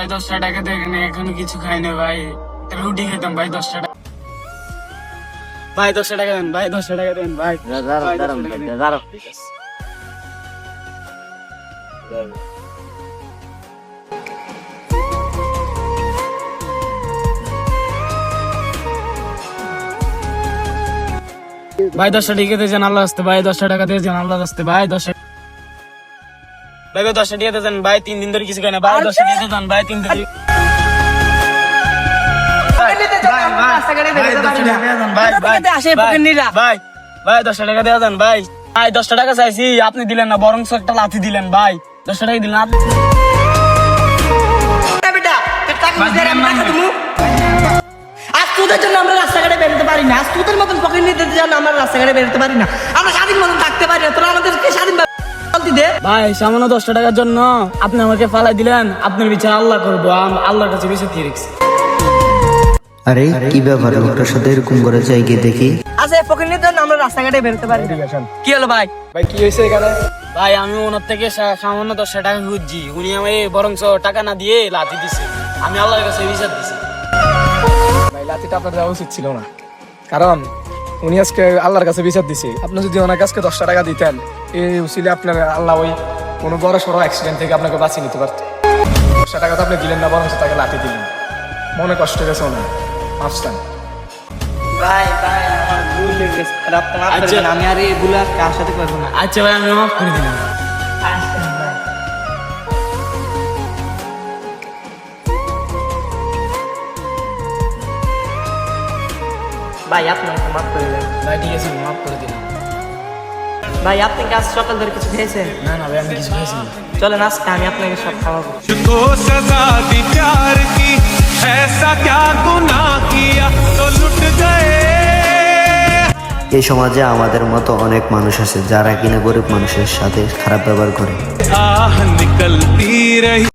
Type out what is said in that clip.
ভাই 10টা টাকা দেখেন এখনো কিছু খাই না ভাই, রুটি খেতাম ভাই 10টা টাকা। ভাই 10টা টাকা দেন ভাই, 10টা টাকা দেন ভাই। ভাই 10টা টিকে দিয়েছেন আল্লাহ আসতে ভাই, 10টা টাকা দিয়েছেন আল্লাহ আসতে ভাই, 10টা ভাই 10টা টিকে দিয়েছেন ভাই, 3 দিন ধরে কিছু খাই না ভাই, 10টা টিকে দেন ভাই, 3 দিন ধরে ভাই 10টা টাকা দেওয়া যান ভাই, ভাই 10টা টাকা চাইছি আপনি দিলেন না, বরং একটা লাথি দিলেন ভাই, 10টা টাকা দিলেন আপনি। তোদের জন্য আমরা রাস্তাঘাটে বেরোতে পারি না, তোদের মতন পকেট নিতে জন্য আমরা রাস্তাঘাটে বেরোতে পারি না, আমরা স্বাধীন মতন থাকতে পারি না, তোরা আমাদেরকে স্বাধীন দে ভাই। সামান্য 10টা টাকার জন্য আপনি আমাকে ফালাই দিলেন, আপনার বিচার আল্লাহ করবো, আল্লাহর কাছে বিচার দিয়ে রেখেছি। আরে কি ব্যাপার, লোকটার সাথে এরকম করে যাই গিয়ে দেখি। আচ্ছা পকেট নিতে জন্য আমরা রাস্তাঘাটে বেরোতে পারি না। কি হলো ভাই? ভাই কি হয়েছে এখানে? ভাই আমি ওনার থেকে সামান্য 10টা টাকা খুঁজছি, উনি আমাকে বরং টাকা না দিয়ে লাথি দিছে, আমি আল্লাহর কাছে বিচার দিছি। ভাই লাঠিটা আপনার দেওয়া উচিত ছিল না, কারণ উনি আজকে আল্লাহর কাছে বিচার দিছে। আপনি যদি ওনার কাছে 10টা টাকা দিতেন, এই উচিলে আপনার আল্লাহ ওই কোনো বড় সড়ো অ্যাক্সিডেন্ট থেকে আপনাকে বাঁচিয়ে নিতে পারত। 10টা টাকা তো আপনি দিলেন না, বরং তাকে লাঠি দিলেন, মনে কষ্ট গেছে ওনার, মাফস্তান। ভাই ভাই আমার ভুল হয়ে গেছে, খারাপ তো মাফ করে দেন, আমি আর এগুলা কার সাথে করব না। আচ্ছা ভাই আমি মাফ করে দিলাম। ভাই আপনি আমাকে মাফ করে দেন। ভাই ঠিক আছে মাফ করে দিলাম। ভাই আপনি কি আজ সকাল ধরে কিছু খেয়েছেন? না না ভাই আমি কিছু খাইছি না। চলেন আজকে আমি আপনাকে সব খাওয়াবো। को सजा दी प्यार की, ऐसा क्या गुनाह किया तो लुट गए। এই সমাজে আমাদের মতো অনেক মানুষ আছে যারা কিনা গরিব মানুষের সাথে খারাপ ব্যবহার করে। आह निकलती रही।